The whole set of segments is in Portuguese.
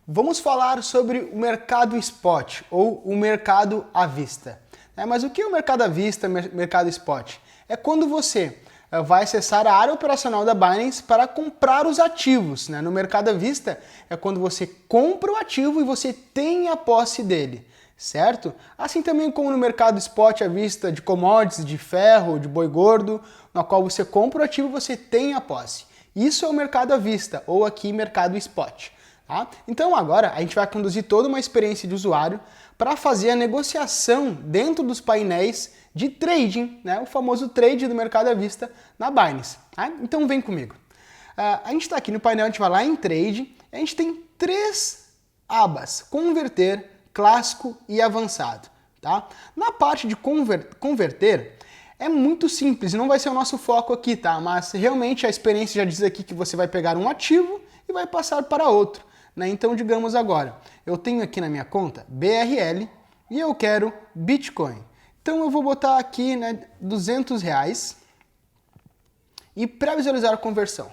Vamos falar sobre o mercado spot ou o mercado à vista. Mas o que é o mercado à vista, mercado spot? É quando você vai acessar a área operacional da Binance para comprar os ativos. No mercado à vista é quando você compra o ativo e você tem a posse dele, certo? Assim também como no mercado spot à vista de commodities, de ferro, de boi gordo, na qual você compra o ativo e você tem a posse. Isso é o mercado à vista, ou aqui mercado spot. Tá? Então agora a gente vai conduzir toda uma experiência de usuário para fazer a negociação dentro dos painéis de trading, o famoso trade do mercado à vista na Binance. Tá? Então vem comigo. A gente está aqui no painel, a gente vai lá em trade, a gente tem três abas: converter, clássico e avançado. Tá? Na parte de converter, é muito simples, não vai ser o nosso foco aqui, tá? Mas realmente a experiência já diz aqui que você vai pegar um ativo e vai passar para outro. Então, digamos agora, eu tenho aqui na minha conta BRL e eu quero Bitcoin. Então eu vou botar aqui R$200 e para visualizar a conversão.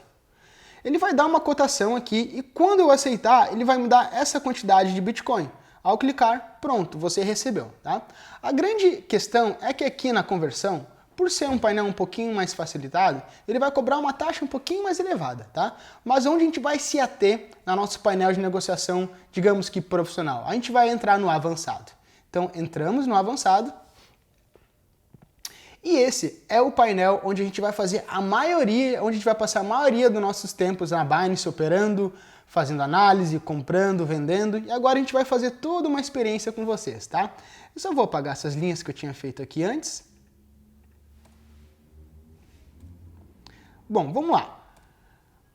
Ele vai dar uma cotação aqui e quando eu aceitar, ele vai me dar essa quantidade de Bitcoin. Ao clicar, pronto, você recebeu. Tá? A grande questão é que aqui na conversão, por ser um painel um pouquinho mais facilitado, ele vai cobrar uma taxa um pouquinho mais elevada, tá? Mas onde a gente vai se ater no nosso painel de negociação, digamos que profissional? A gente vai entrar no avançado. Então, entramos no avançado. E esse é o painel onde a gente vai fazer a maioria, onde a gente vai passar a maioria dos nossos tempos na Binance operando, fazendo análise, comprando, vendendo. E agora a gente vai fazer toda uma experiência com vocês, tá? Eu só vou apagar essas linhas que eu tinha feito aqui antes. Bom, vamos lá.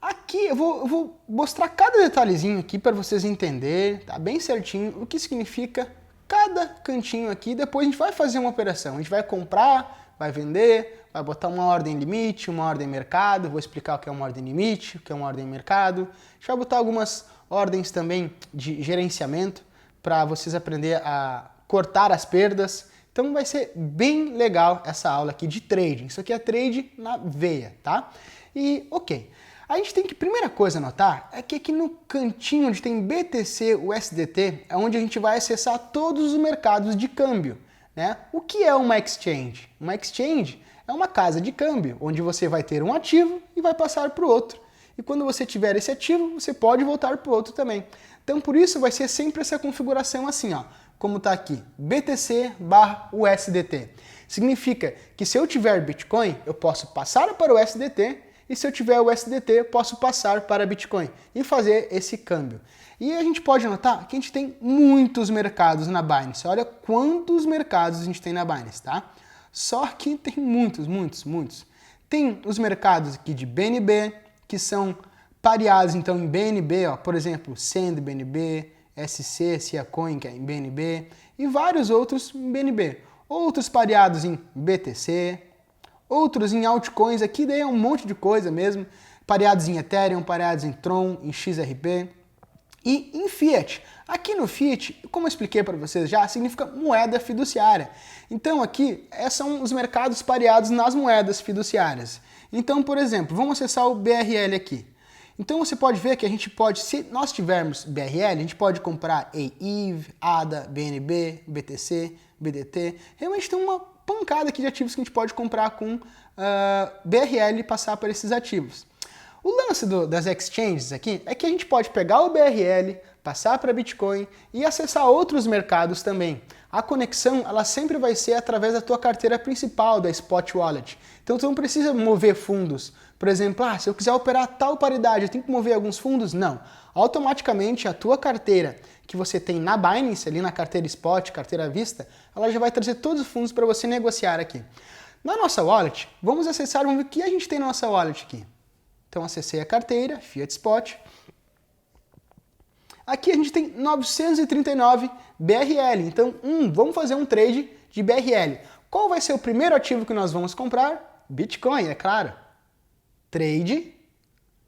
Aqui eu vou mostrar cada detalhezinho aqui para vocês entenderem, tá bem certinho, o que significa cada cantinho aqui. Depois a gente vai fazer uma operação, a gente vai comprar, vai vender, vai botar uma ordem limite, uma ordem mercado, vou explicar o que é uma ordem limite, o que é uma ordem mercado. A gente vai botar algumas ordens também de gerenciamento para vocês aprenderem a cortar as perdas. Então vai ser bem legal essa aula aqui de trading. Isso aqui é trade na veia, tá? E ok. A gente tem que, primeira coisa a notar, é que aqui no cantinho onde tem BTC, USDT, é onde a gente vai acessar todos os mercados de câmbio. O que é uma exchange? Uma exchange é uma casa de câmbio, onde você vai ter um ativo e vai passar para o outro. E quando você tiver esse ativo, você pode voltar para o outro também. Então por isso vai ser sempre essa configuração assim, ó. Como está aqui, BTC/USDT. Significa que se eu tiver Bitcoin, eu posso passar para o USDT, e se eu tiver o USDT, eu posso passar para Bitcoin e fazer esse câmbio. E a gente pode notar que a gente tem muitos mercados na Binance. Olha quantos mercados a gente tem na Binance, tá? Só que tem muitos. Tem os mercados aqui de BNB, que são pareados então em BNB, ó, por exemplo, Send BNB, SC, Siacoin, que é em BNB, e vários outros em BNB. Outros pareados em BTC, outros em altcoins, aqui daí é um monte de coisa mesmo, pareados em Ethereum, pareados em Tron, em XRP e em Fiat. Aqui no Fiat, como eu expliquei para vocês já, significa moeda fiduciária. Então aqui são os mercados pareados nas moedas fiduciárias. Então, por exemplo, vamos acessar o BRL aqui. Então você pode ver que a gente pode, se nós tivermos BRL, a gente pode comprar EIV, ADA, BNB, BTC, BDT. Realmente tem uma pancada aqui de ativos que a gente pode comprar com BRL e passar para esses ativos. O lance das exchanges aqui é que a gente pode pegar o BRL, passar para Bitcoin e acessar outros mercados também. A conexão ela sempre vai ser através da tua carteira principal, da Spot Wallet. Então tu não precisa mover fundos. Por exemplo, se eu quiser operar tal paridade, eu tenho que mover alguns fundos? Não. Automaticamente a tua carteira que você tem na Binance, ali na carteira Spot, carteira à vista, ela já vai trazer todos os fundos para você negociar aqui. Na nossa wallet, vamos acessar, vamos ver o que a gente tem na nossa wallet aqui. Então acessei a carteira, Fiat Spot. Aqui a gente tem 939 BRL. Então, vamos fazer um trade de BRL. Qual vai ser o primeiro ativo que nós vamos comprar? Bitcoin, é claro. Trade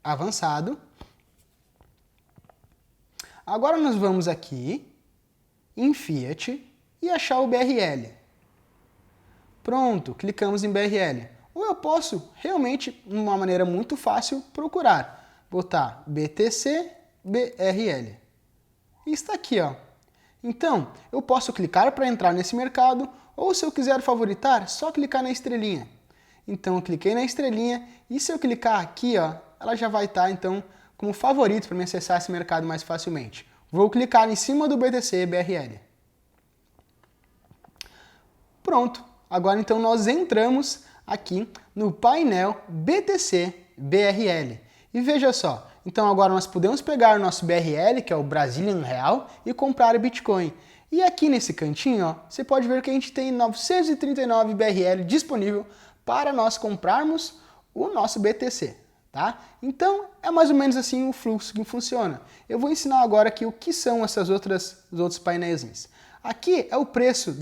avançado. Agora nós vamos aqui em Fiat e achar o BRL. Pronto, clicamos em BRL. Ou eu posso realmente, de uma maneira muito fácil, procurar. Botar BTC, BRL. e está aqui, ó. Então, eu posso clicar para entrar nesse mercado, ou se eu quiser favoritar, só clicar na estrelinha. Então, eu cliquei na estrelinha, e se eu clicar aqui, ó, ela já vai estar, então, como favorito para me acessar esse mercado mais facilmente. Vou clicar em cima do BTC BRL. Pronto. Agora, então, nós entramos aqui no painel BTC BRL. E veja só, então agora nós podemos pegar o nosso BRL, que é o Brazilian Real, e comprar Bitcoin. E aqui nesse cantinho, ó, você pode ver que a gente tem 939 BRL disponível para nós comprarmos o nosso BTC. Tá? Então, é mais ou menos assim o fluxo que funciona. Eu vou ensinar agora aqui o que são os outros painéis. Aqui é o preço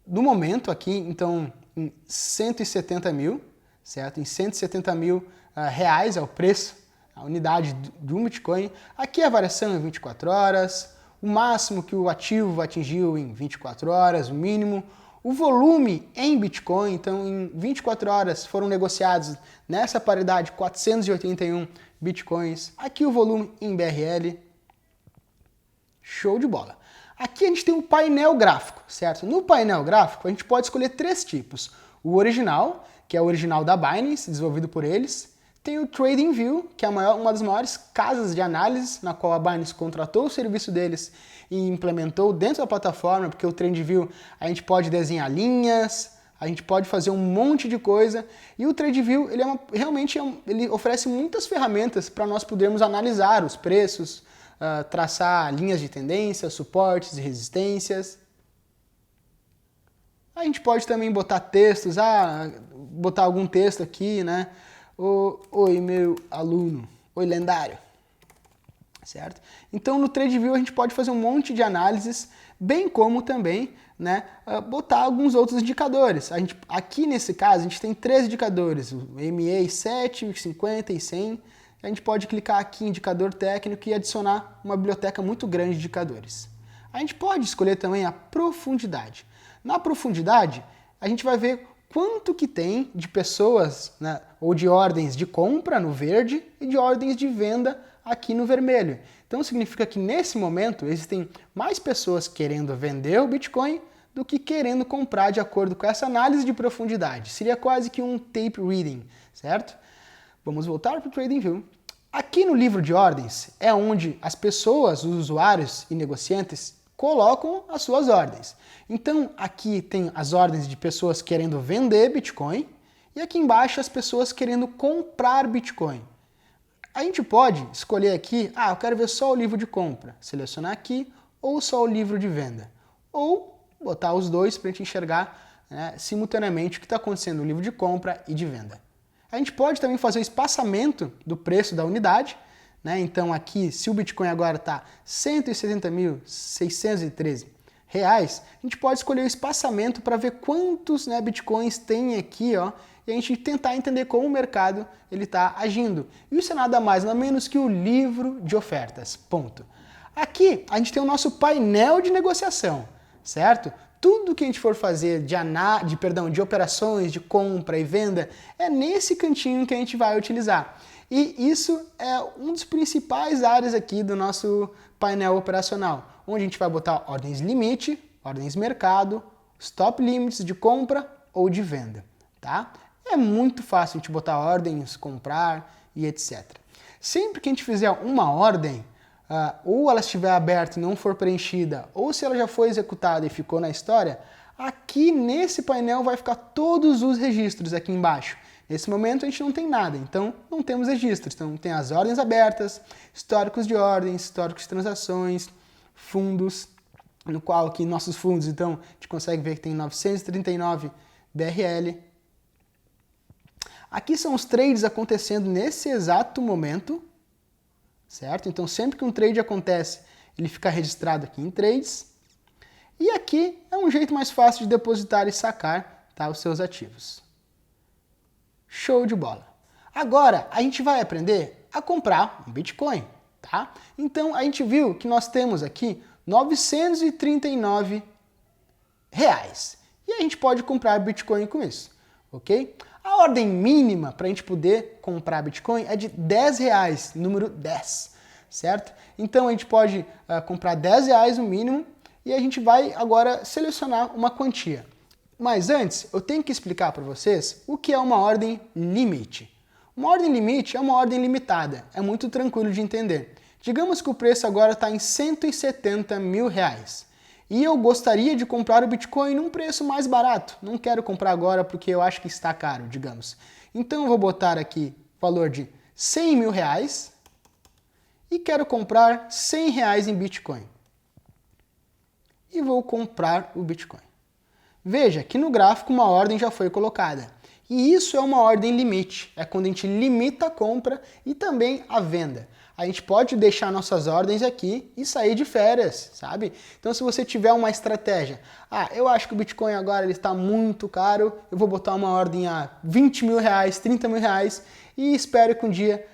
do momento aqui, então em 170 mil, certo? Em 170 mil reais é o preço, a unidade de um Bitcoin. Aqui a variação é 24 horas, o máximo que o ativo atingiu em 24 horas, o mínimo. O volume em Bitcoin, então em 24 horas foram negociados nessa paridade 481 Bitcoins. Aqui o volume em BRL. Show de bola. Aqui a gente tem um painel gráfico, certo? No painel gráfico a gente pode escolher três tipos. O original, que é o original da Binance, desenvolvido por eles. Tem o TradingView, que é uma das maiores casas de análise, na qual a Binance contratou o serviço deles e implementou dentro da plataforma, porque o TradingView a gente pode desenhar linhas, a gente pode fazer um monte de coisa, e o TradingView ele oferece muitas ferramentas para nós podermos analisar os preços, traçar linhas de tendência, suportes e resistências. A gente pode também botar textos, botar algum texto aqui, né? Oi, meu aluno. Oi, lendário. Certo? Então, no TradingView a gente pode fazer um monte de análises, bem como também, né, botar alguns outros indicadores. Aqui nesse caso, a gente tem três indicadores, o MA7, 50 e 100. A gente pode clicar aqui em indicador técnico e adicionar uma biblioteca muito grande de indicadores. A gente pode escolher também a profundidade. Na profundidade, a gente vai ver quanto que tem de pessoas, né, ou de ordens de compra no verde e de ordens de venda aqui no vermelho. Então significa que nesse momento existem mais pessoas querendo vender o Bitcoin do que querendo comprar, de acordo com essa análise de profundidade. Seria quase que um tape reading, certo? Vamos voltar para o TradingView. Aqui no livro de ordens é onde as pessoas, os usuários e negociantes colocam as suas ordens. Então aqui tem as ordens de pessoas querendo vender Bitcoin e aqui embaixo as pessoas querendo comprar Bitcoin. A gente pode escolher aqui, eu quero ver só o livro de compra, selecionar aqui, ou só o livro de venda. Ou botar os dois para a gente enxergar, né, simultaneamente o que está acontecendo no livro de compra e de venda. A gente pode também fazer o espaçamento do preço da unidade, né? Então aqui, se o Bitcoin agora está R$ 170.613, a gente pode escolher o espaçamento para ver quantos, né, Bitcoins tem aqui, ó, e a gente tentar entender como o mercado está agindo. E isso é nada mais, nada menos que o livro de ofertas, ponto. Aqui a gente tem o nosso painel de negociação, certo? Tudo que a gente for fazer de operações, de compra e venda, é nesse cantinho que a gente vai utilizar. E isso é um dos principais áreas aqui do nosso painel operacional, onde a gente vai botar ordens limite, ordens mercado, stop limits de compra ou de venda, tá? É muito fácil a gente botar ordens, comprar e etc. Sempre que a gente fizer uma ordem, ou ela estiver aberta e não for preenchida, ou se ela já foi executada e ficou na história, aqui nesse painel vai ficar todos os registros aqui embaixo. Nesse momento a gente não tem nada, então não temos registros. Então tem as ordens abertas, históricos de ordens, históricos de transações, fundos, no qual aqui nossos fundos, então a gente consegue ver que tem 939 BRL. Aqui são os trades acontecendo nesse exato momento, certo? Então sempre que um trade acontece, ele fica registrado aqui em trades. E aqui é um jeito mais fácil de depositar e sacar, tá, os seus ativos. Show de bola! Agora a gente vai aprender a comprar um Bitcoin, tá? Então a gente viu que nós temos aqui 939 reais. E a gente pode comprar Bitcoin com isso, ok? A ordem mínima para a gente poder comprar Bitcoin é de 10 reais, número 10, certo? Então a gente pode comprar R$10 no mínimo e a gente vai agora selecionar uma quantia. Mas antes, eu tenho que explicar para vocês o que é uma ordem limite. Uma ordem limite é uma ordem limitada, é muito tranquilo de entender. Digamos que o preço agora está em R$170 mil. E eu gostaria de comprar o Bitcoin num preço mais barato. Não quero comprar agora porque eu acho que está caro, digamos. Então eu vou botar aqui o valor de R$100 mil e quero comprar R$100 em Bitcoin. E vou comprar o Bitcoin. Veja que no gráfico uma ordem já foi colocada. E isso é uma ordem limite, é quando a gente limita a compra e também a venda. A gente pode deixar nossas ordens aqui e sair de férias, sabe? Então se você tiver uma estratégia, eu acho que o Bitcoin agora ele está muito caro, eu vou botar uma ordem a R$20 mil, R$30 mil e espero que um dia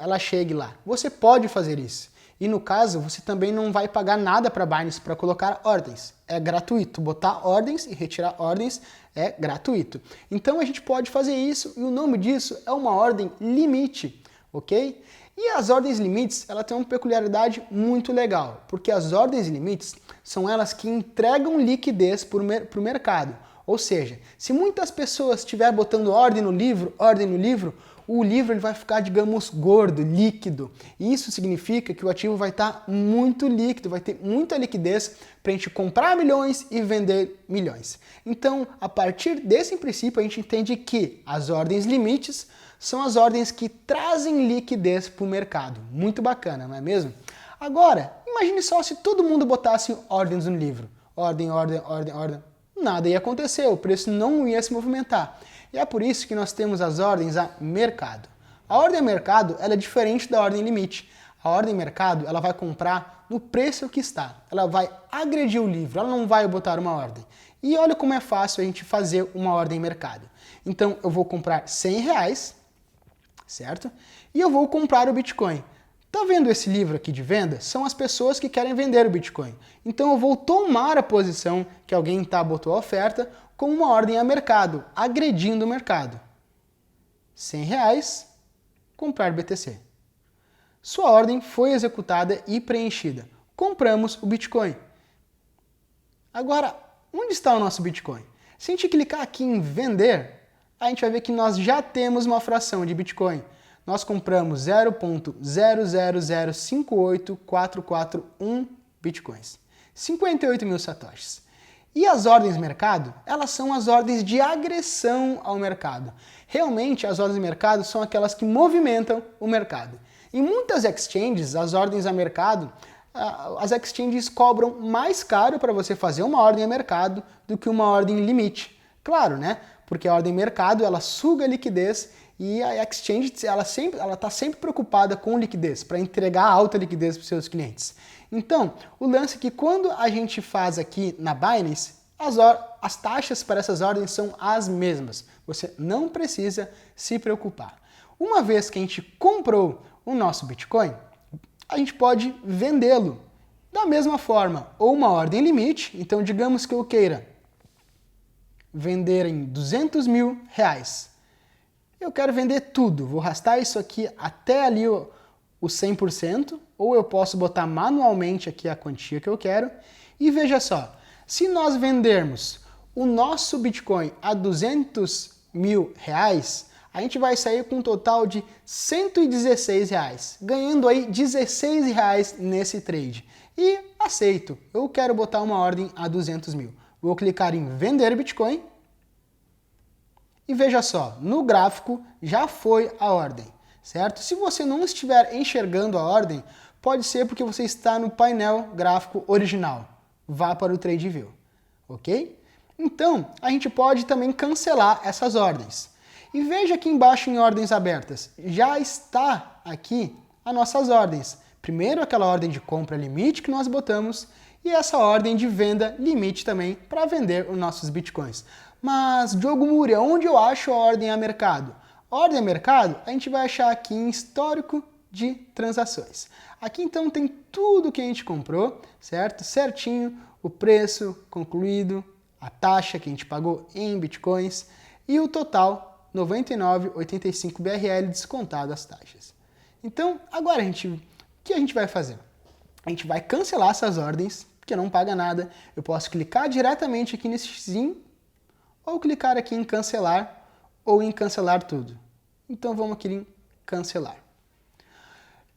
ela chegue lá. Você pode fazer isso. E no caso, você também não vai pagar nada para a Binance para colocar ordens. É gratuito. Botar ordens e retirar ordens é gratuito. Então a gente pode fazer isso e o nome disso é uma ordem limite, ok? E as ordens limites, ela tem uma peculiaridade muito legal, porque as ordens limites são elas que entregam liquidez para o mercado. Ou seja, se muitas pessoas estiverem botando ordem no livro, o livro ele vai ficar, digamos, gordo, líquido. E isso significa que o ativo vai estar muito líquido, vai ter muita liquidez para a gente comprar milhões e vender milhões. Então, a partir desse princípio, a gente entende que as ordens limites são as ordens que trazem liquidez para o mercado. Muito bacana, não é mesmo? Agora, imagine só se todo mundo botasse ordens no livro. Ordem. Nada ia acontecer, o preço não ia se movimentar. E é por isso que nós temos as ordens a mercado. A ordem a mercado ela é diferente da ordem limite. A ordem mercado ela vai comprar no preço que está. Ela vai agredir o livro, ela não vai botar uma ordem. E olha como é fácil a gente fazer uma ordem mercado. Então eu vou comprar R$100, certo? E eu vou comprar o Bitcoin. Tá vendo esse livro aqui de venda? São as pessoas que querem vender o Bitcoin. Então eu vou tomar a posição que alguém botou a oferta com uma ordem a mercado, agredindo o mercado. R$100, comprar BTC. Sua ordem foi executada e preenchida. Compramos o Bitcoin. Agora, onde está o nosso Bitcoin? Se a gente clicar aqui em vender, a gente vai ver que nós já temos uma fração de Bitcoin. Nós compramos 0.00058441 bitcoins, 58 mil satoshis. E as ordens mercado, elas são as ordens de agressão ao mercado. Realmente, as ordens de mercado são aquelas que movimentam o mercado. Em muitas exchanges, as ordens a mercado, as exchanges cobram mais caro para você fazer uma ordem a mercado do que uma ordem limite. Claro, né? Porque a ordem mercado, ela suga a liquidez e a exchange ela está sempre preocupada com liquidez, para entregar alta liquidez para os seus clientes. Então, o lance é que quando a gente faz aqui na Binance, as taxas para essas ordens são as mesmas. Você não precisa se preocupar. Uma vez que a gente comprou o nosso Bitcoin, a gente pode vendê-lo da mesma forma, ou uma ordem limite. Então, digamos que eu queira vender em R$200 mil. Eu quero vender tudo, vou arrastar isso aqui até ali o 100%, ou eu posso botar manualmente aqui a quantia que eu quero. E veja só, se nós vendermos o nosso Bitcoin a R$200 mil, a gente vai sair com um total de R$116, ganhando aí R$16 nesse trade. E aceito, eu quero botar uma ordem a 200 mil. Vou clicar em vender Bitcoin. E veja só, no gráfico já foi a ordem, certo? Se você não estiver enxergando a ordem, pode ser porque você está no painel gráfico original. Vá para o Trade View, ok? Então, a gente pode também cancelar essas ordens. E veja aqui embaixo em ordens abertas, já está aqui as nossas ordens. Primeiro aquela ordem de compra limite que nós botamos e essa ordem de venda limite também para vender os nossos Bitcoins. Mas, Diogo Muri, onde eu acho a ordem a mercado? Ordem a mercado a gente vai achar aqui em histórico de transações. Aqui então tem tudo que a gente comprou, certo? Certinho, o preço concluído, a taxa que a gente pagou em Bitcoins e o total 99,85 BRL descontado as taxas. Então, agora a gente que a gente vai fazer? A gente vai cancelar essas ordens, porque não paga nada. Eu posso clicar diretamente aqui nesse xizinho, ou clicar aqui em cancelar, ou em cancelar tudo. Então vamos aqui em cancelar.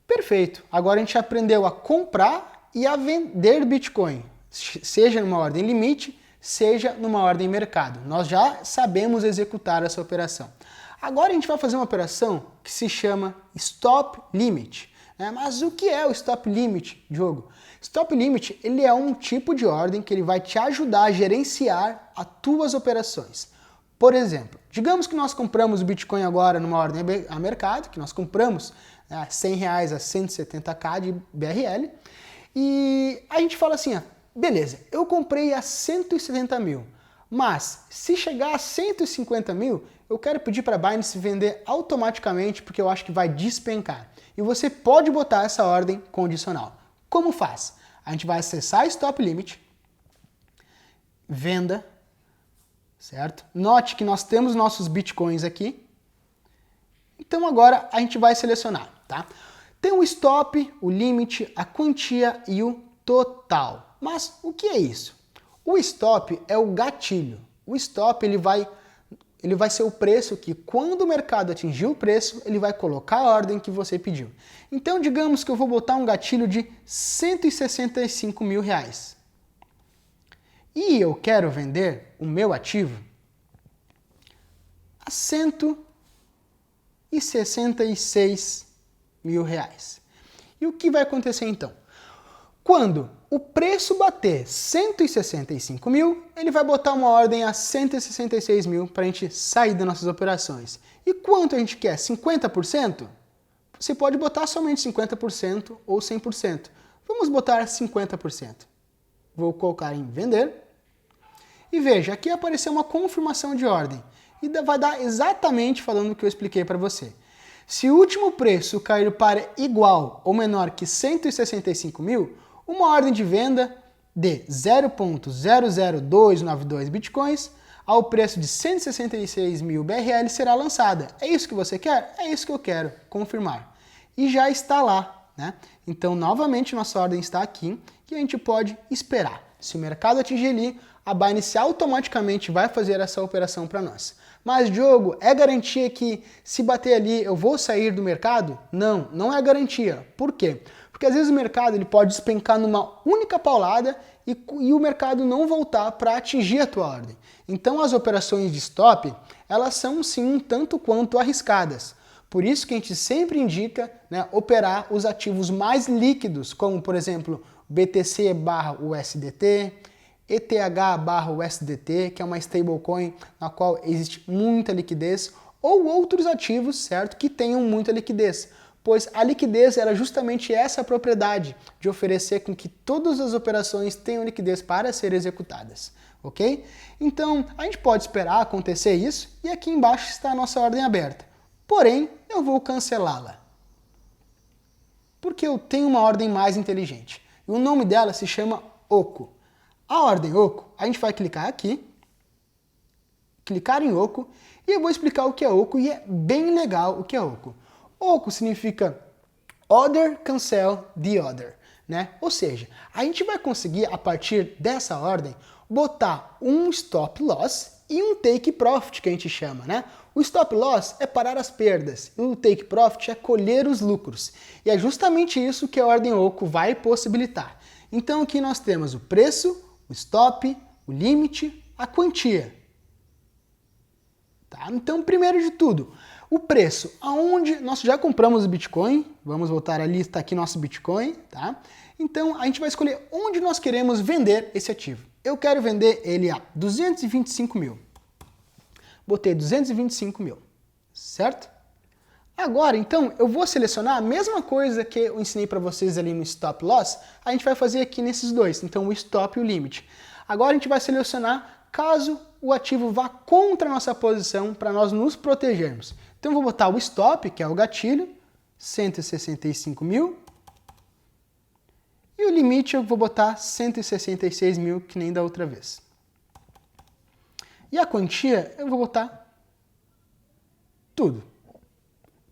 Perfeito. Agora a gente aprendeu a comprar e a vender Bitcoin, seja numa ordem limite, seja numa ordem mercado. Nós já sabemos executar essa operação. Agora a gente vai fazer uma operação que se chama Stop Limit. Mas o que é o Stop Limit, Diogo? Stop Limit ele é um tipo de ordem que ele vai te ajudar a gerenciar as tuas operações. Por exemplo, digamos que nós compramos o Bitcoin agora numa ordem a mercado, que nós compramos R$100 a 170k de BRL, e a gente fala assim, beleza, eu comprei a 170 mil, mas se chegar a 150 mil, eu quero pedir para a Binance vender automaticamente porque eu acho que vai despencar. E você pode botar essa ordem condicional. Como faz? A gente vai acessar Stop Limit, venda, certo? Note que nós temos nossos Bitcoins aqui. Então agora a gente vai selecionar, tá? Tem o Stop, o Limit, a quantia e o total. Mas o que é isso? O Stop é o gatilho. O Stop ele vai ser o preço que, quando o mercado atingir o preço, ele vai colocar a ordem que você pediu. Então, digamos que eu vou botar um gatilho de R$165 mil. E eu quero vender o meu ativo a R$166 mil. E o que vai acontecer então? Quando o preço bater 165 mil, ele vai botar uma ordem a 166 mil para a gente sair das nossas operações. E quanto a gente quer? 50%? Você pode botar somente 50% ou 100%. Vamos botar 50%. Vou colocar em vender. E veja, aqui apareceu uma confirmação de ordem. E vai dar exatamente falando o que eu expliquei para você. Se o último preço cair para igual ou menor que 165 mil, uma ordem de venda de 0.00292 bitcoins ao preço de 166 mil BRL será lançada. É isso que você quer? É isso que eu quero. Confirmar. E já está lá, né? Então, novamente, nossa ordem está aqui e a gente pode esperar. Se o mercado atingir ali, a Binance automaticamente vai fazer essa operação para nós. Mas, Diogo, é garantia que se bater ali eu vou sair do mercado? Não, não é garantia. Por quê? Porque às vezes o mercado ele pode despencar numa única paulada e o mercado não voltar para atingir a tua ordem. Então as operações de stop, elas são sim um tanto quanto arriscadas. Por isso que a gente sempre indica, né, operar os ativos mais líquidos, como por exemplo BTC/USDT, ETH/USDT, que é uma stablecoin na qual existe muita liquidez, ou outros ativos, certo, que tenham muita liquidez. Pois a liquidez era justamente essa propriedade de oferecer com que todas as operações tenham liquidez para serem executadas, ok? Então, a gente pode esperar acontecer isso e aqui embaixo está a nossa ordem aberta. Porém, eu vou cancelá-la, porque eu tenho uma ordem mais inteligente. E o nome dela se chama Oco. A ordem Oco, a gente vai clicar aqui, clicar em Oco, e eu vou explicar o que é Oco e é bem legal o que é Oco. Oco significa Order Cancel the Order, né? Ou seja, a gente vai conseguir, a partir dessa ordem, botar um Stop Loss e um Take Profit, que a gente chama, né? O Stop Loss é parar as perdas, e o Take Profit é colher os lucros. E é justamente isso que a ordem Oco vai possibilitar. Então aqui nós temos o preço, o Stop, o Limite, a quantia. Tá? Então, primeiro de tudo, o preço, aonde nós já compramos o Bitcoin, vamos voltar ali, está aqui nosso Bitcoin, tá? Então a gente vai escolher onde nós queremos vender esse ativo. Eu quero vender ele a 225 mil. Botei 225 mil, certo? Agora, então, eu vou selecionar a mesma coisa que eu ensinei para vocês ali no Stop Loss, a gente vai fazer aqui nesses dois, então o Stop e o Limit. Agora a gente vai selecionar caso o ativo vá contra a nossa posição para nós nos protegermos. Então eu vou botar o Stop, que é o gatilho, 165 mil. E o limite eu vou botar 166 mil, que nem da outra vez. E a quantia eu vou botar tudo.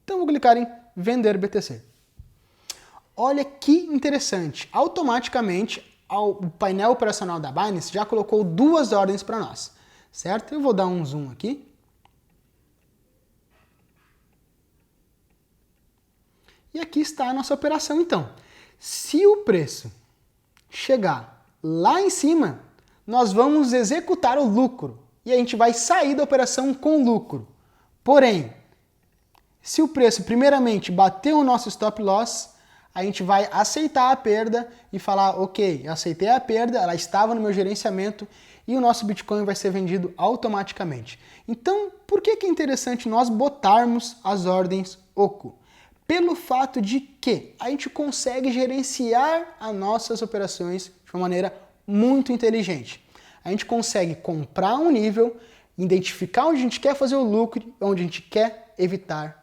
Então eu vou clicar em Vender BTC. olha que interessante, automaticamente o painel operacional da Binance já colocou 2 ordens para nós, certo? Eu vou dar um zoom aqui. E aqui está a nossa operação então. Se o preço chegar lá em cima, nós vamos executar o lucro e a gente vai sair da operação com lucro. Porém, se o preço primeiramente bater o nosso stop loss, a gente vai aceitar a perda e falar, ok, eu aceitei a perda, ela estava no meu gerenciamento e o nosso Bitcoin vai ser vendido automaticamente. Então, por que é interessante nós botarmos as ordens OCO? Pelo fato de que a gente consegue gerenciar as nossas operações de uma maneira muito inteligente. A gente consegue comprar um nível, identificar onde a gente quer fazer o lucro, onde a gente quer evitar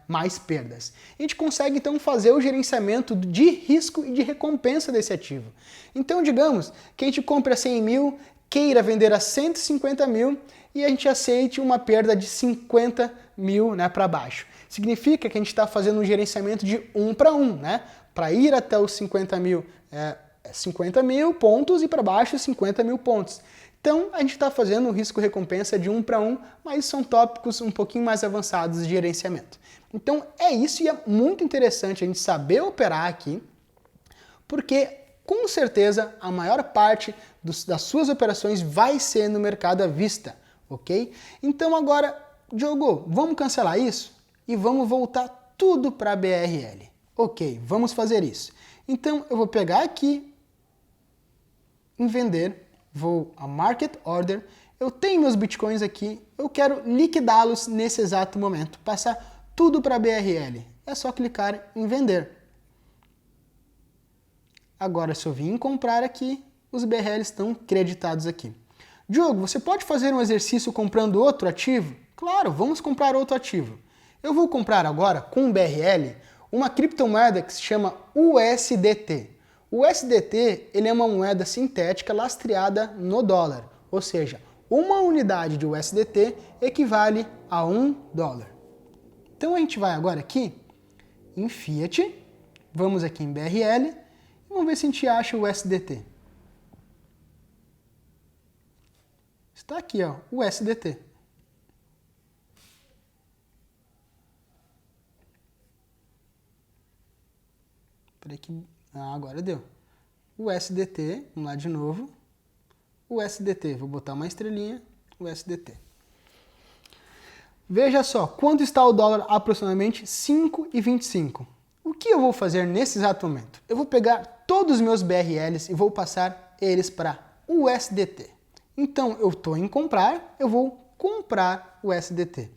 mais perdas. A gente consegue então fazer o gerenciamento de risco e de recompensa desse ativo. Então digamos que a gente compre a 100 mil, queira vender a 150 mil e a gente aceite uma perda de 50 mil para baixo. Significa que a gente está fazendo um gerenciamento de 1 para 1, né? Para ir até os 50 mil, 50 mil pontos e para baixo 50 mil pontos. Então a gente está fazendo um risco-recompensa de 1 para 1, mas são tópicos um pouquinho mais avançados de gerenciamento. Então é isso e é muito interessante a gente saber operar aqui, porque com certeza a maior parte das suas operações vai ser no mercado à vista, ok? Então agora, Diogo, vamos cancelar isso e vamos voltar tudo para a BRL. Ok, vamos fazer isso. Então eu vou pegar aqui em vender, vou a Market Order, eu tenho meus bitcoins aqui, eu quero liquidá-los nesse exato momento, passar tudo para BRL. É só clicar em vender. Agora, se eu vim em comprar aqui, os BRL estão creditados aqui. Diogo, você pode fazer um exercício comprando outro ativo? Claro, vamos comprar outro ativo. Eu vou comprar agora, com BRL, uma criptomoeda que se chama USDT. O USDT ele é uma moeda sintética lastreada no dólar, ou seja, uma unidade de USDT equivale a $1. Então a gente vai agora aqui em Fiat, vamos aqui em BRL e vamos ver se a gente acha o USDT. Está aqui, ó, o USDT. Peraí que... agora deu. O USDT, vamos lá de novo. O USDT, vou botar uma estrelinha, o USDT. Veja só, quanto está o dólar? Aproximadamente 5,25. O que eu vou fazer nesse exato momento? Eu vou pegar todos os meus BRLs e vou passar eles para USDT. Então, eu estou em comprar, eu vou comprar o USDT.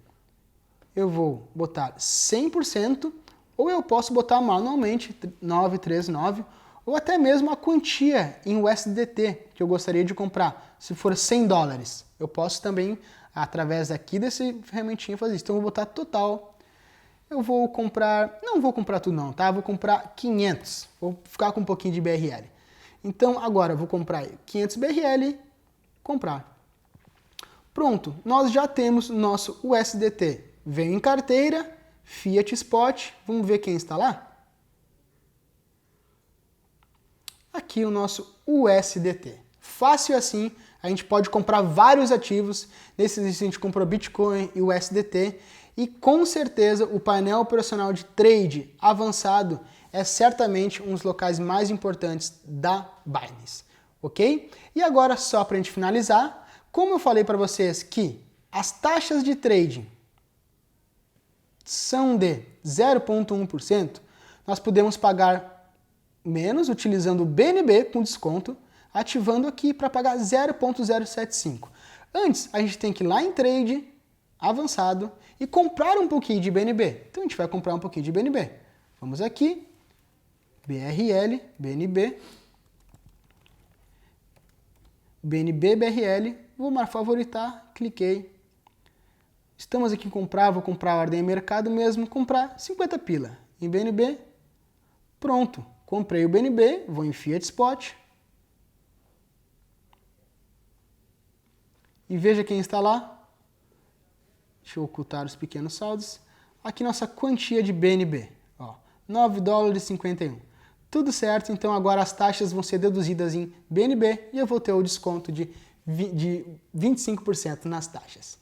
Eu vou botar 100%, ou eu posso botar manualmente 939, ou até mesmo a quantia em USDT que eu gostaria de comprar. Se for $100, eu posso também, através aqui desse ferramentinha, fazer isso. Então eu vou botar total. Eu vou comprar, não vou comprar tudo não, tá? Vou comprar 500, vou ficar com um pouquinho de BRL. Então agora eu vou comprar 500 BRL, comprar. Pronto, nós já temos nosso USDT. Veio em carteira, Fiat Spot, vamos ver quem está lá? Aqui o nosso USDT. Fácil assim, a gente pode comprar vários ativos. Nesse exercício a gente comprou Bitcoin e USDT. E com certeza o painel operacional de trade avançado é certamente um dos locais mais importantes da Binance. Ok? E agora, só para a gente finalizar, como eu falei para vocês que as taxas de trading são de 0,1%, nós podemos pagar menos utilizando o BNB com desconto, ativando aqui para pagar 0,075. Antes, a gente tem que ir lá em trade avançado e comprar um pouquinho de BNB. Então a gente vai comprar um pouquinho de BNB. Vamos aqui, BRL, BNB, BNB, BRL, vou favoritar, cliquei. Estamos aqui em comprar, vou comprar a ordem em mercado mesmo, comprar 50 pila em BNB, pronto. Comprei o BNB, vou em Fiat Spot. E veja quem está lá. Deixa eu ocultar os pequenos saldos. Aqui nossa quantia de BNB. Ó, $9,51. Tudo certo, então agora as taxas vão ser deduzidas em BNB e eu vou ter o desconto de 25% nas taxas.